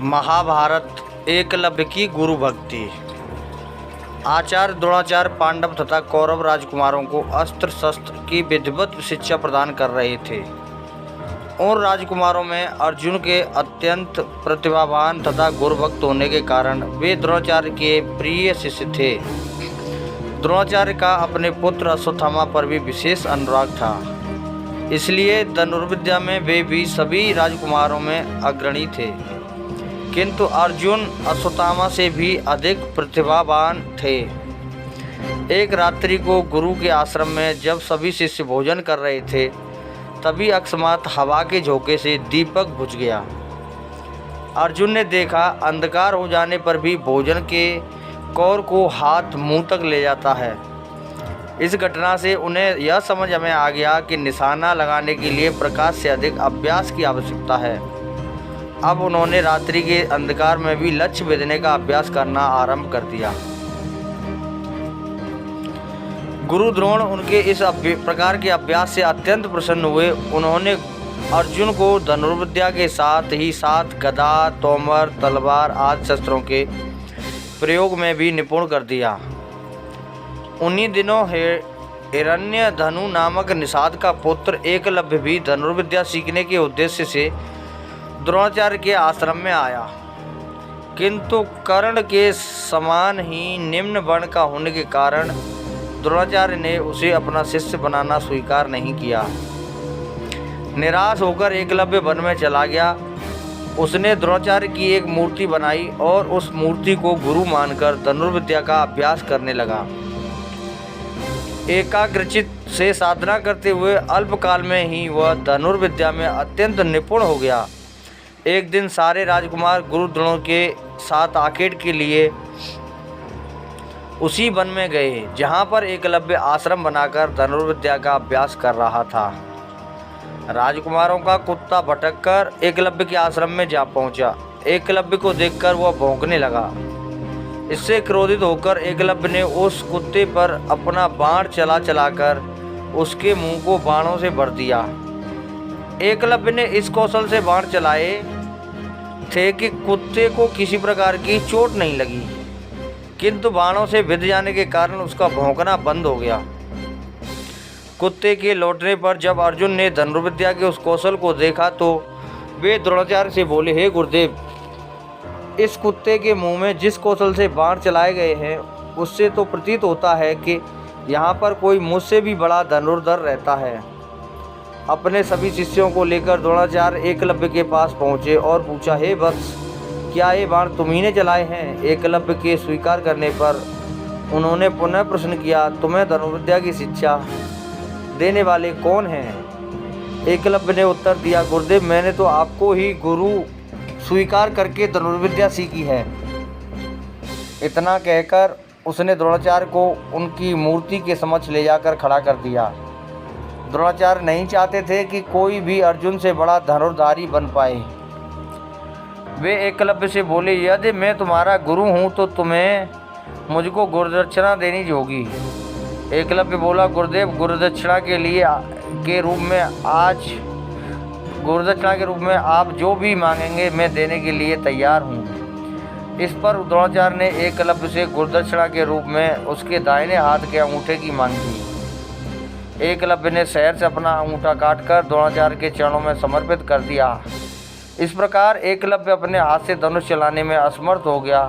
महाभारत एकलव्य की गुरु भक्ति। आचार्य द्रोणाचार्य पांडव तथा कौरव राजकुमारों को अस्त्र शस्त्र की विधिवत शिक्षा प्रदान कर रहे थे। उन राजकुमारों में अर्जुन के अत्यंत प्रतिभावान तथा गुरुभक्त होने के कारण वे द्रोणाचार्य के प्रिय शिष्य थे। द्रोणाचार्य का अपने पुत्र अश्वत्थामा पर भी विशेष अनुराग था, इसलिए धनुर्विद्या में वे भी सभी राजकुमारों में अग्रणी थे। किंतु अर्जुन अश्वत्थामा से भी अधिक प्रतिभावान थे। एक रात्रि को गुरु के आश्रम में जब सभी शिष्य भोजन कर रहे थे, तभी अकस्मात हवा के झोंके से दीपक बुझ गया। अर्जुन ने देखा, अंधकार हो जाने पर भी भोजन के कौर को हाथ मुंह तक ले जाता है। इस घटना से उन्हें यह समझ में आ गया कि निशाना लगाने के लिए प्रकाश से अधिक अभ्यास की आवश्यकता है। अब उन्होंने रात्रि के अंधकार में भी लक्ष्य भेदने का अभ्यास करना आरंभ कर दिया। गुरु द्रोण उनके इस प्रकार के अभ्यास से अत्यंत प्रसन्न हुए। उन्होंने अर्जुन को धनुर्विद्या के साथ ही साथ गदा, तोमर, तलवार आदि शस्त्रों के प्रयोग में भी निपुण कर दिया। उन्हीं दिनों हिरण्यधनु नामक निषाद का पुत्र एकलव्य भी धनुर्विद्या सीखने के उद्देश्य से द्रोणाचार्य के आश्रम में आया, किंतु कर्ण के समान ही निम्न वर्ण का होने के कारण द्रोणाचार्य ने उसे अपना शिष्य बनाना स्वीकार नहीं किया। निराश होकर एकलव्य वन में चला गया। उसने द्रोणाचार्य की एक मूर्ति बनाई और उस मूर्ति को गुरु मानकर धनुर्विद्या का अभ्यास करने लगा। एकाग्रचित से साधना करते हुए अल्पकाल में ही वह धनुर्विद्या में अत्यंत निपुण हो गया। एक दिन सारे राजकुमार गुरु द्रोण के साथ आखेट के लिए उसी वन में गए, जहाँ पर एकलव्य आश्रम बनाकर धनुर्विद्या का अभ्यास कर रहा था। राजकुमारों का कुत्ता भटककर एकलव्य के आश्रम में जा पहुँचा। एकलव्य को देखकर वह भौंकने लगा। इससे क्रोधित होकर एकलव्य ने उस कुत्ते पर अपना बाण चलाकर उसके मुंह को बाणों से भर दिया। एकलव्य ने इस कौशल से बाण चलाए थे कि कुत्ते को किसी प्रकार की चोट नहीं लगी, किंतु बाणों से भिद जाने के कारण उसका भौंकना बंद हो गया। कुत्ते के लौटने पर जब अर्जुन ने धनुर्विद्या के उस कौशल को देखा तो वे द्रोणाचार्य से बोले, हे गुरुदेव, इस कुत्ते के मुंह में जिस कौशल से बाण चलाए गए हैं उससे तो प्रतीत होता है कि यहाँ पर कोई मुझसे भी बड़ा धनुर्धर रहता है। अपने सभी शिष्यों को लेकर द्रोणाचार्य एकलव्य के पास पहुँचे और पूछा, हे वत्स, क्या ये बाण तुम्ही ने चलाए हैं? एकलव्य के स्वीकार करने पर उन्होंने पुनः प्रश्न किया, तुम्हें धनुर्विद्या की शिक्षा देने वाले कौन हैं? एकलव्य ने उत्तर दिया, गुरुदेव, मैंने तो आपको ही गुरु स्वीकार करके धनुर्विद्या सीखी है। इतना कहकर उसने द्रोणाचार्य को उनकी मूर्ति के समक्ष ले जाकर खड़ा कर दिया। द्रोणाचार्य नहीं चाहते थे कि कोई भी अर्जुन से बड़ा धनुर्धारी बन पाए। वे एकलव्य से बोले, यदि मैं तुम्हारा गुरु हूँ तो तुम्हें मुझको गुरुदक्षिणा देनी होगी। एकलव्य बोला, गुरुदेव, गुरुदक्षिणा के रूप में आप जो भी मांगेंगे मैं देने के लिए तैयार हूँ। इस पर द्रोणाचार्य ने एकलव्य से गुरुदक्षिणा के रूप में उसके दाहिने हाथ के अंगूठे की मांग की। एकलव्य ने शहर से अपना अंगूठा काटकर द्रोणाचार्य के चरणों में समर्पित कर दिया। इस प्रकार एकलव्य अपने हाथ से धनुष चलाने में असमर्थ हो गया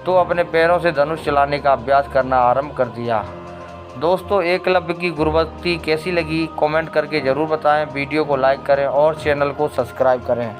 तो अपने पैरों से धनुष चलाने का अभ्यास करना आरंभ कर दिया। दोस्तों, एकलव्य की गुरुभक्ति कैसी लगी कमेंट करके ज़रूर बताएं। वीडियो को लाइक करें और चैनल को सब्सक्राइब करें।